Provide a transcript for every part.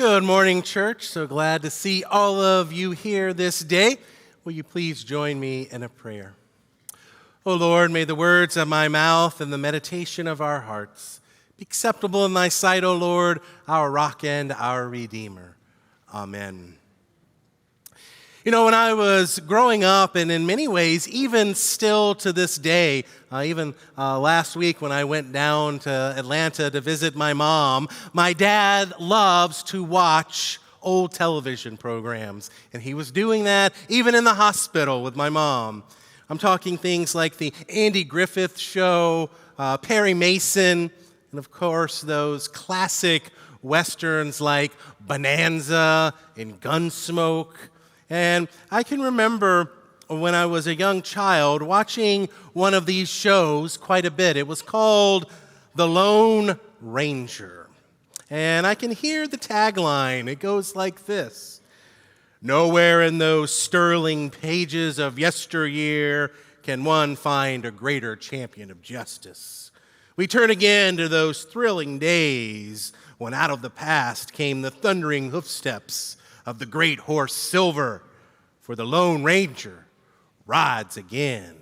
Good morning, church. So glad to see all of you here this day. Will you please join me in a prayer? O Lord, may the words of my mouth and the meditation of our hearts be acceptable in thy sight, O Lord, our rock and our redeemer. Amen. You know, when I was growing up, and in many ways, even still to this day, even last week when I went down to Atlanta to visit my mom, my dad loves to watch old television programs. And he was doing that even in the hospital with my mom. I'm talking things like the Andy Griffith Show, Perry Mason, and of course those classic westerns like Bonanza and Gunsmoke. And I can remember when I was a young child watching one of these shows quite a bit. It was called The Lone Ranger. And I can hear the tagline. It goes like this: "Nowhere in those sterling pages of yesteryear can one find a greater champion of justice. We turn again to those thrilling days when out of the past came the thundering hoofsteps of the great horse Silver, for the Lone Ranger rides again."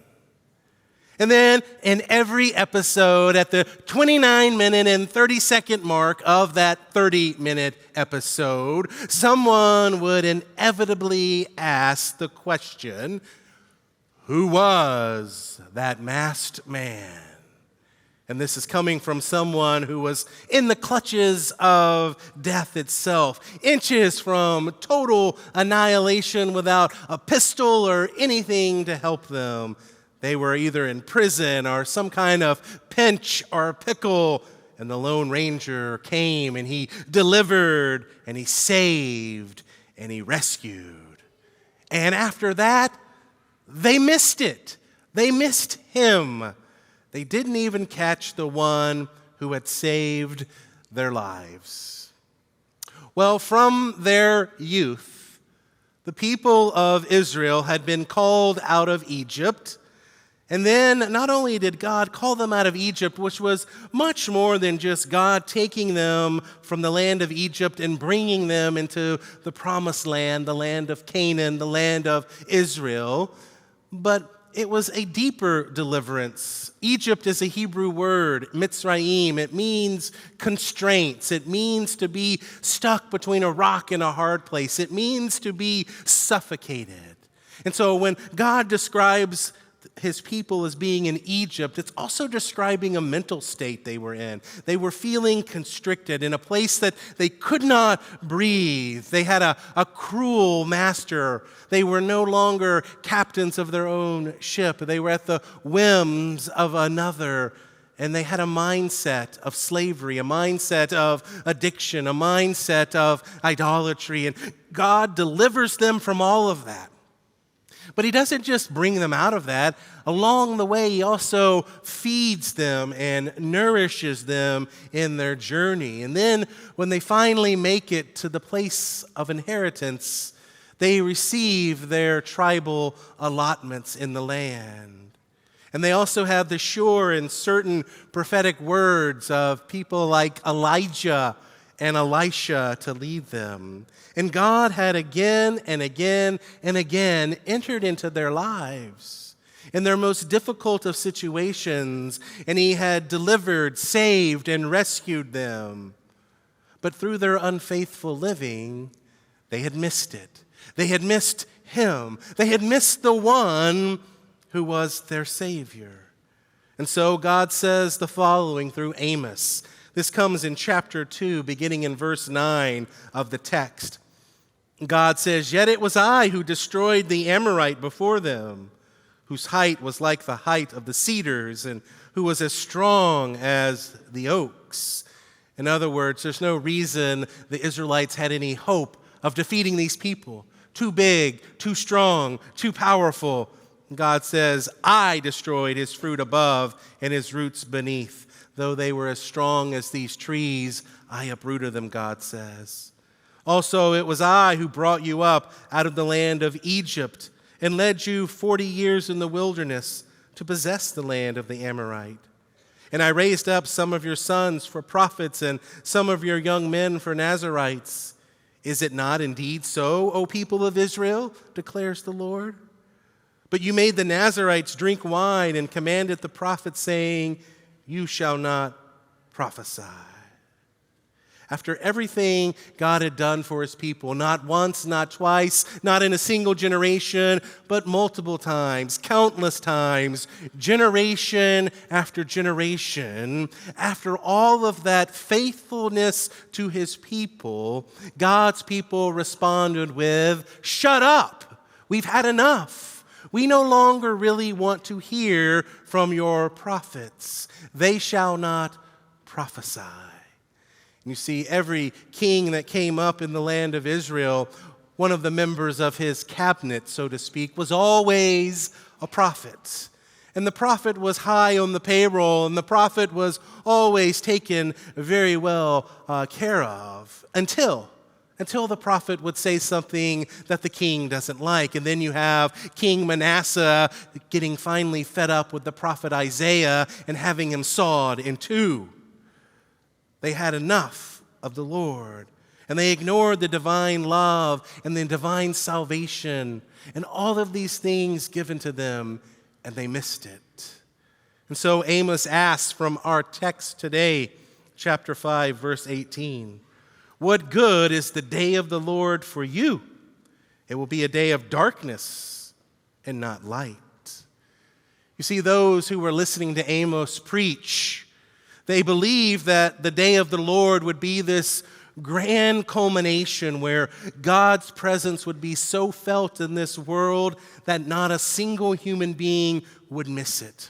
And then in every episode, at the 29-minute and 30-second mark of that 30-minute episode, someone would inevitably ask the question, who was that masked man? And this is coming from someone who was in the clutches of death itself, inches from total annihilation without a pistol or anything to help them. They were either in prison or some kind of pinch or pickle, and the Lone Ranger came and he delivered and he saved and he rescued. And after that, they missed it. They missed him. They didn't even catch the one who had saved their lives. Well, from their youth, the people of Israel had been called out of Egypt. And then not only did God call them out of Egypt, which was much more than just God taking them from the land of Egypt and bringing them into the promised land, the land of Canaan, the land of Israel, but it was a deeper deliverance. Egypt is a Hebrew word, Mitzrayim. It means constraints. It means to be stuck between a rock and a hard place. It means to be suffocated. And so when God describes his people as being in Egypt, it's also describing a mental state they were in. They were feeling constricted in a place that they could not breathe. They had a cruel master. They were no longer captains of their own ship. They were at the whims of another. And they had a mindset of slavery, a mindset of addiction, a mindset of idolatry. And God delivers them from all of that. But he doesn't just bring them out of that. Along the way, he also feeds them and nourishes them in their journey. And then when they finally make it to the place of inheritance, they receive their tribal allotments in the land. And they also have the sure and certain prophetic words of people like Elijah and Elisha to lead them. And God had again and again and again entered into their lives in their most difficult of situations, and he had delivered, saved, and rescued them. But through their unfaithful living, they had missed it. They had missed him. They had missed the one who was their Savior. And so God says the following through Amos. This comes in chapter 2, beginning in verse 9 of the text. God says, "Yet it was I who destroyed the Amorite before them, whose height was like the height of the cedars, and who was as strong as the oaks." In other words, there's no reason the Israelites had any hope of defeating these people. Too big, too strong, too powerful. God says, "I destroyed his fruit above and his roots beneath. Though they were as strong as these trees, I uprooted them," God says. "Also, it was I who brought you up out of the land of Egypt and led you 40 years in the wilderness to possess the land of the Amorite. And I raised up some of your sons for prophets and some of your young men for Nazirites. Is it not indeed so, O people of Israel, declares the Lord? But you made the Nazarites drink wine and commanded the prophets, saying, you shall not prophesy. After everything God had done for his people, not once, not twice, not in a single generation, but multiple times, countless times, generation after generation, after all of that faithfulness to his people, God's people responded with, shut up, we've had enough. We no longer really want to hear from your prophets. They shall not prophesy. You see, every king that came up in the land of Israel, one of the members of his cabinet, so to speak, was always a prophet. And the prophet was high on the payroll, and the prophet was always taken very well care of until the prophet would say something that the king doesn't like. And then you have King Manasseh getting finally fed up with the prophet Isaiah and having him sawed in two. They had enough of the Lord, and they ignored the divine love and the divine salvation and all of these things given to them, and they missed it. And so Amos asks from our text today, chapter 5, verse 18, what good is the day of the Lord for you? It will be a day of darkness and not light. You see, those who were listening to Amos preach, they believed that the day of the Lord would be this grand culmination where God's presence would be so felt in this world that not a single human being would miss it.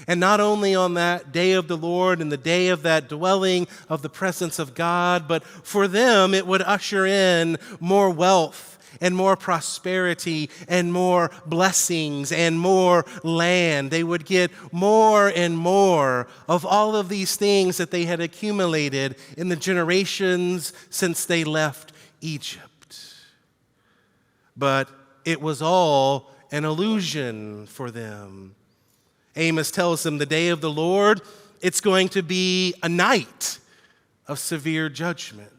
And not only on that day of the Lord and the day of that dwelling of the presence of God, but for them it would usher in more wealth and more prosperity and more blessings and more land. They would get more and more of all of these things that they had accumulated in the generations since they left Egypt. But it was all an illusion for them. Amos tells them the day of the Lord, it's going to be a night of severe judgment.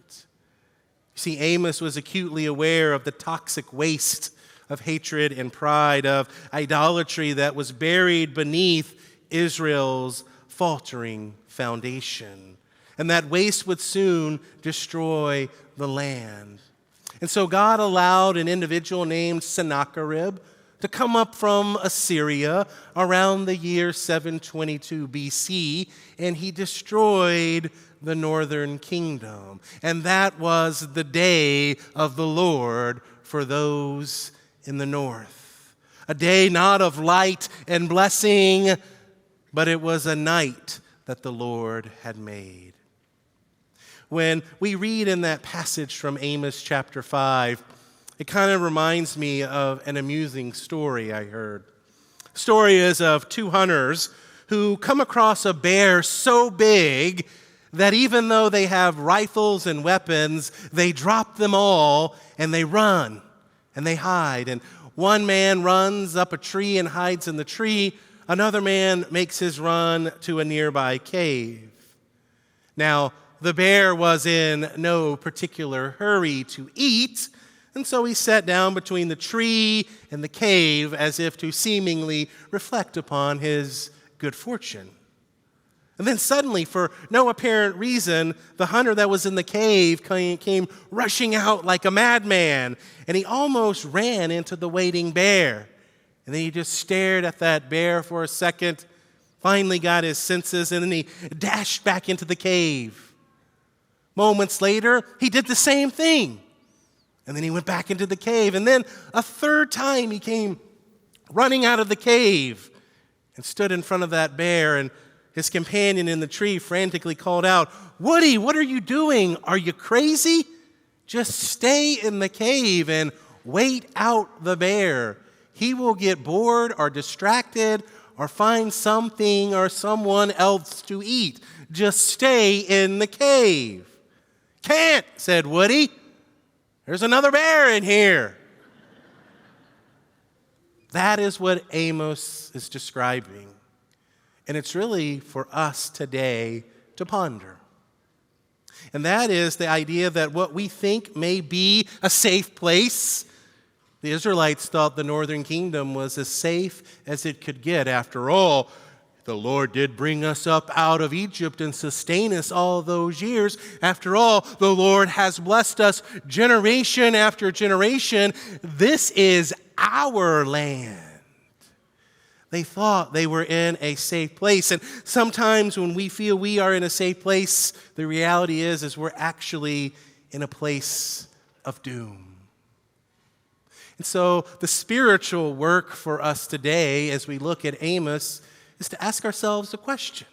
You see, Amos was acutely aware of the toxic waste of hatred and pride, of idolatry that was buried beneath Israel's faltering foundation. And that waste would soon destroy the land. And so God allowed an individual named Sennacherib to come up from Assyria around the year 722 BC, and he destroyed the northern kingdom. And that was the day of the Lord for those in the north. A day not of light and blessing, but it was a night that the Lord had made. When we read in that passage from Amos chapter 5, it kind of reminds me of an amusing story I heard. The story is of two hunters who come across a bear so big that even though they have rifles and weapons, they drop them all and they run and they hide. And one man runs up a tree and hides in the tree. Another man makes his run to a nearby cave. Now, the bear was in no particular hurry to eat, and so he sat down between the tree and the cave as if to seemingly reflect upon his good fortune. And then suddenly, for no apparent reason, the hunter that was in the cave came rushing out like a madman, and he almost ran into the waiting bear. And then he just stared at that bear for a second, finally got his senses, and then he dashed back into the cave. Moments later, he did the same thing. And then he went back into the cave. And then a third time he came running out of the cave and stood in front of that bear. And his companion in the tree frantically called out, "Woody, what are you doing? Are you crazy? Just stay in the cave and wait out the bear. He will get bored or distracted or find something or someone else to eat. Just stay in the cave." "Can't," said Woody. "There's another bear in here." That is what Amos is describing. And it's really for us today to ponder. And that is the idea that what we think may be a safe place, the Israelites thought the northern kingdom was as safe as it could get. After all, the Lord did bring us up out of Egypt and sustain us all those years. After all, the Lord has blessed us generation after generation. This is our land. They thought they were in a safe place. And sometimes when we feel we are in a safe place, the reality is we're actually in a place of doom. And so the spiritual work for us today as we look at Amos is to ask ourselves a question.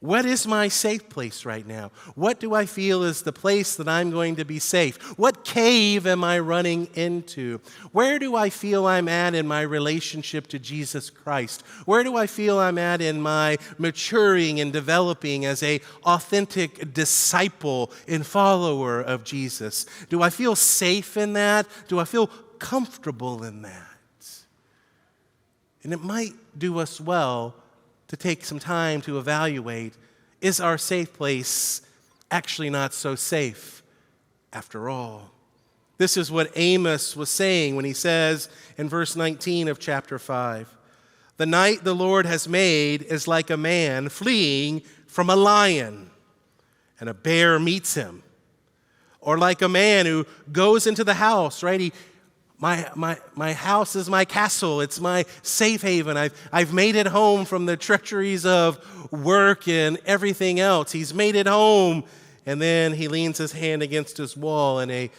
What is my safe place right now? What do I feel is the place that I'm going to be safe? What cave am I running into? Where do I feel I'm at in my relationship to Jesus Christ? Where do I feel I'm at in my maturing and developing as an authentic disciple and follower of Jesus? Do I feel safe in that? Do I feel comfortable in that? And it might do us well to take some time to evaluate, is our safe place actually not so safe after all? This is what Amos was saying when he says in verse 19 of chapter 5, "The night the Lord has made is like a man fleeing from a lion, and a bear meets him. Or like a man who goes into the house," right? My house is my castle. It's my safe haven. I've made it home from the treacheries of work and everything else. He's made it home. And then he leans his hand against his wall and a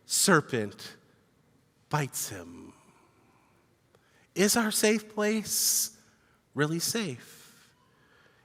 serpent bites him. Is our safe place really safe?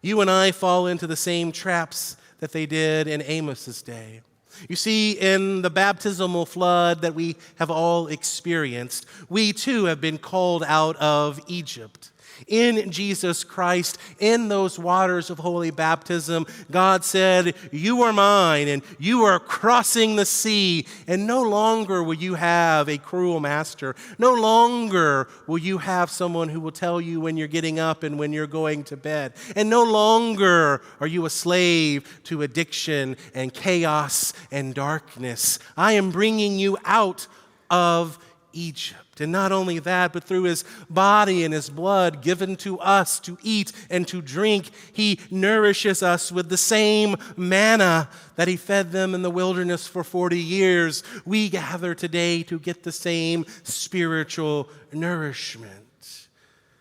You and I fall into the same traps that they did in Amos's day. You see, in the baptismal flood that we have all experienced, we too have been called out of Egypt. In Jesus Christ, in those waters of holy baptism, God said, "You are mine," and you are crossing the sea, and no longer will you have a cruel master. No longer will you have someone who will tell you when you're getting up and when you're going to bed. And no longer are you a slave to addiction and chaos and darkness. I am bringing you out of Egypt. And not only that, but through his body and his blood given to us to eat and to drink, he nourishes us with the same manna that he fed them in the wilderness for 40 years. We gather today to get the same spiritual nourishment.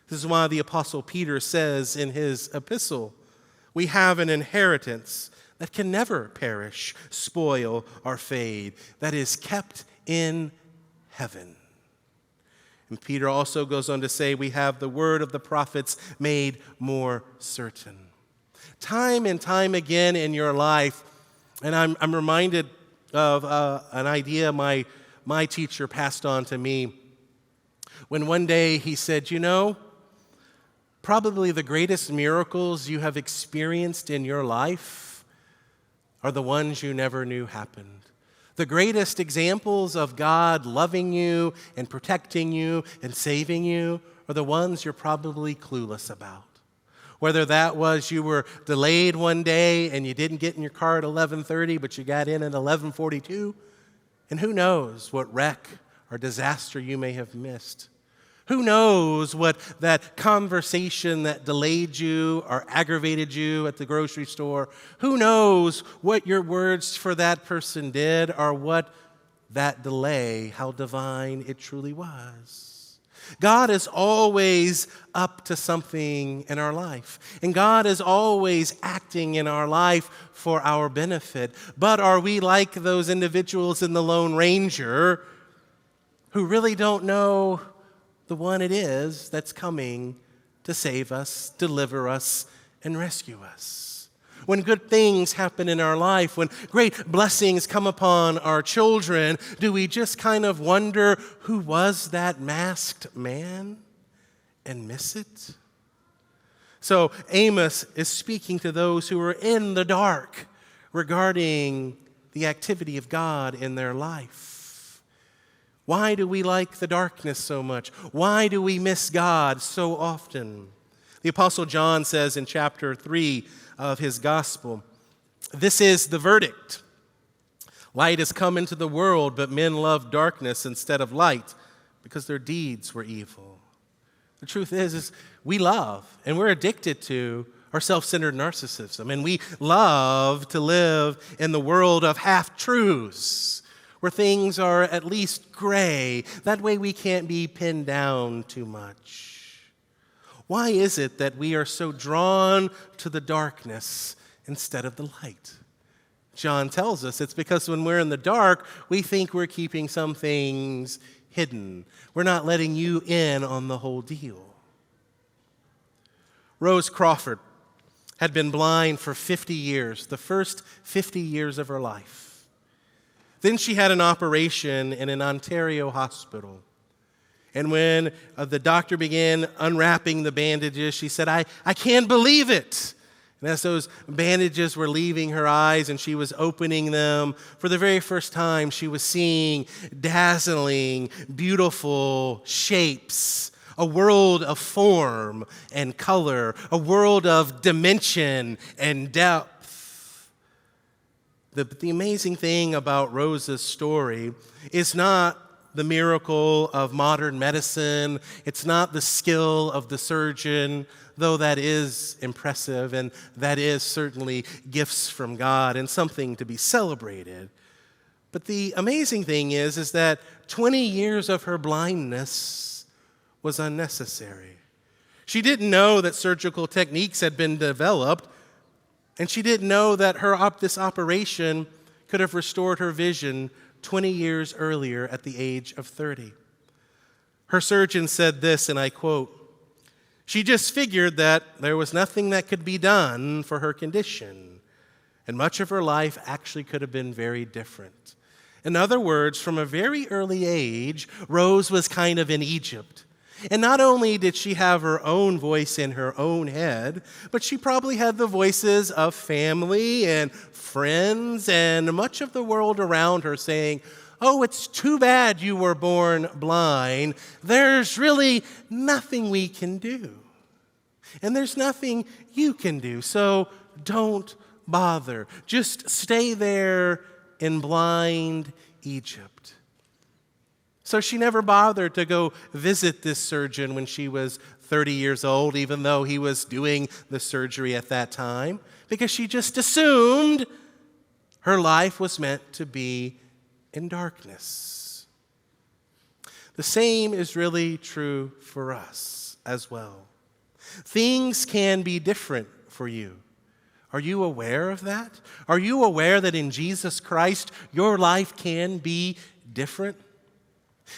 This is why the Apostle Peter says in his epistle, "We have an inheritance that can never perish, spoil, or fade, that is kept in heaven." And Peter also goes on to say, we have the word of the prophets made more certain. Time and time again in your life, and I'm reminded of an idea my teacher passed on to me when one day he said, "You know, probably the greatest miracles you have experienced in your life are the ones you never knew happened. The greatest examples of God loving you and protecting you and saving you are the ones you're probably clueless about. Whether that was you were delayed one day and you didn't get in your car at 11:30, but you got in at 11:42, and who knows what wreck or disaster you may have missed. Who knows what that conversation that delayed you or aggravated you at the grocery store, who knows what your words for that person did or what that delay, how divine it truly was. God is always up to something in our life, and God is always acting in our life for our benefit. But are we like those individuals in the Lone Ranger who really don't know the one it is that's coming to save us, deliver us, and rescue us? When good things happen in our life, when great blessings come upon our children, do we just kind of wonder who was that masked man and miss it? So Amos is speaking to those who are in the dark regarding the activity of God in their life. Why do we like the darkness so much? Why do we miss God so often? The Apostle John says in chapter 3 of his gospel, This is the verdict. Light has come into the world, but men love darkness instead of light because their deeds were evil. The truth is we love and we're addicted to our self-centered narcissism, and we love to live in the world of half-truths where things are at least gray. That way we can't be pinned down too much. Why is it that we are so drawn to the darkness instead of the light? John tells us it's because when we're in the dark, we think we're keeping some things hidden. We're not letting you in on the whole deal. Rose Crawford had been blind for 50 years, the first 50 years of her life. Then she had an operation in an Ontario hospital. And when the doctor began unwrapping the bandages, she said, I can't believe it. And as those bandages were leaving her eyes and she was opening them, for the very first time, she was seeing dazzling, beautiful shapes, a world of form and color, a world of dimension and depth. The amazing thing about Rose's story is not the miracle of modern medicine. It's not the skill of the surgeon, though that is impressive and that is certainly gifts from God and something to be celebrated. But the amazing thing is that 20 years of her blindness was unnecessary. She didn't know that surgical techniques had been developed, and she didn't know that this operation could have restored her vision 20 years earlier at the age of 30. Her surgeon said this, and I quote, "She just figured that there was nothing that could be done for her condition, and much of her life actually could have been very different." In other words, from a very early age, Rose was kind of in Egypt. And not only did she have her own voice in her own head, but she probably had the voices of family and friends and much of the world around her saying, "Oh, it's too bad you were born blind. There's really nothing we can do. And there's nothing you can do, so don't bother. Just stay there in blind Egypt." So she never bothered to go visit this surgeon when she was 30 years old, even though he was doing the surgery at that time, because she just assumed her life was meant to be in darkness. The same is really true for us as well. Things can be different for you. Are you aware of that? Are you aware that in Jesus Christ, your life can be different?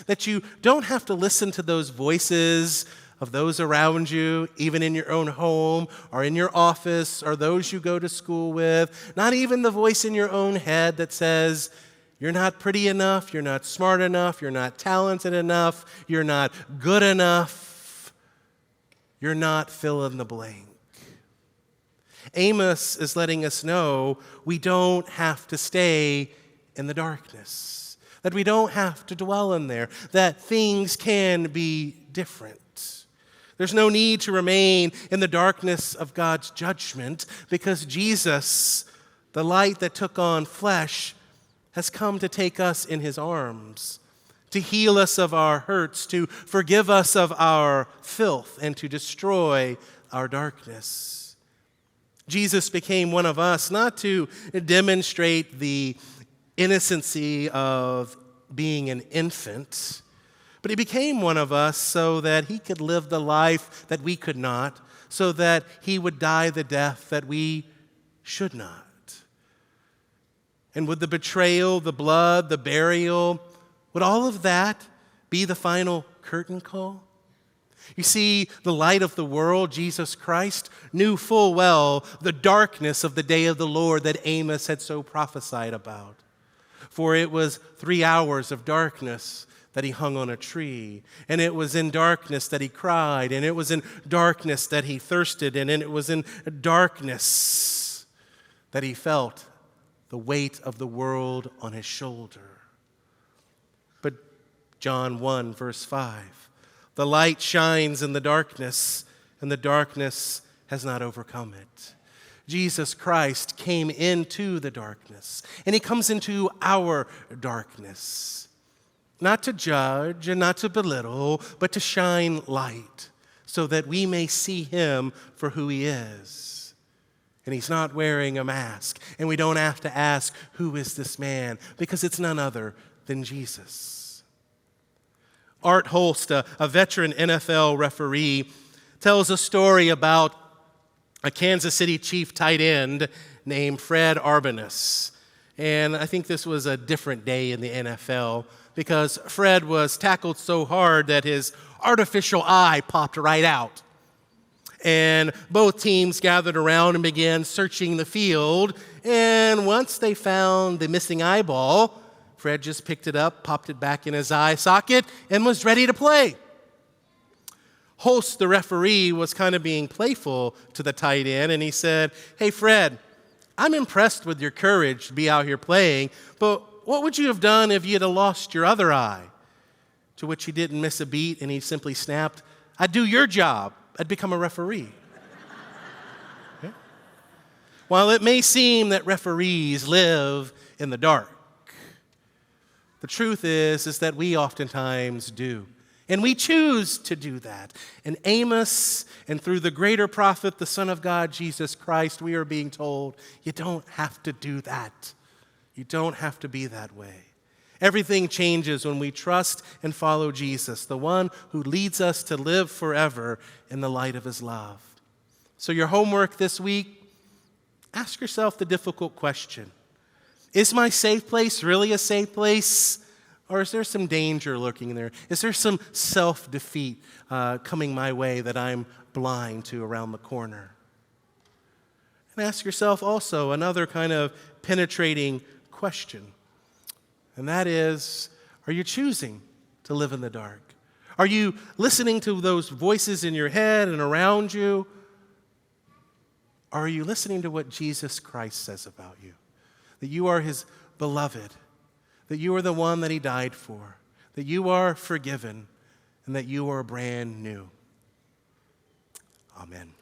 That you don't have to listen to those voices of those around you, even in your own home or in your office or those you go to school with, not even the voice in your own head that says, "You're not pretty enough, you're not smart enough, you're not talented enough, you're not good enough, you're not fill in the blank." Amos is letting us know we don't have to stay in the darkness, that we don't have to dwell in there, that things can be different. There's no need to remain in the darkness of God's judgment because Jesus, the light that took on flesh, has come to take us in his arms, to heal us of our hurts, to forgive us of our filth, and to destroy our darkness. Jesus became one of us, not to demonstrate the innocency of being an infant, but he became one of us so that he could live the life that we could not, so that he would die the death that we should not. And would the betrayal, the blood, the burial, would all of that be the final curtain call? You see, the light of the world, Jesus Christ, knew full well the darkness of the day of the Lord that Amos had so prophesied about. For it was 3 hours of darkness that he hung on a tree, and it was in darkness that he cried, and it was in darkness that he thirsted, and it was in darkness that he felt the weight of the world on his shoulder. But John 1, verse 5, "The light shines in the darkness, and the darkness has not overcome it." Jesus Christ came into the darkness, and he comes into our darkness, not to judge and not to belittle, but to shine light so that we may see him for who he is. And he's not wearing a mask, and we don't have to ask, who is this man? Because it's none other than Jesus. Art Holst, a veteran NFL referee, tells a story about a Kansas City Chief tight end named Fred Arbanis. And I think this was a different day in the NFL because Fred was tackled so hard that his artificial eye popped right out. And both teams gathered around and began searching the field. And once they found the missing eyeball, Fred just picked it up, popped it back in his eye socket, and was ready to play. Holst, the referee, was kind of being playful to the tight end, and he said, "Hey, Fred, I'm impressed with your courage to be out here playing, but what would you have done if you'd have lost your other eye?" To which he didn't miss a beat, and he simply snapped, "I'd do your job. I'd become a referee." Okay? While it may seem that referees live in the dark, the truth is that we oftentimes do. And we choose to do that. In Amos and through the greater prophet, the Son of God, Jesus Christ, we are being told, you don't have to do that. You don't have to be that way. Everything changes when we trust and follow Jesus, the one who leads us to live forever in the light of his love. So your homework this week, ask yourself the difficult question. Is my safe place really a safe place? Or is there some danger lurking there? Is there some self-defeat coming my way that I'm blind to around the corner? And ask yourself also another kind of penetrating question. And that is, are you choosing to live in the dark? Are you listening to those voices in your head and around you? Or are you listening to what Jesus Christ says about you? That you are his beloved, that you are the one that he died for, that you are forgiven, and that you are brand new. Amen.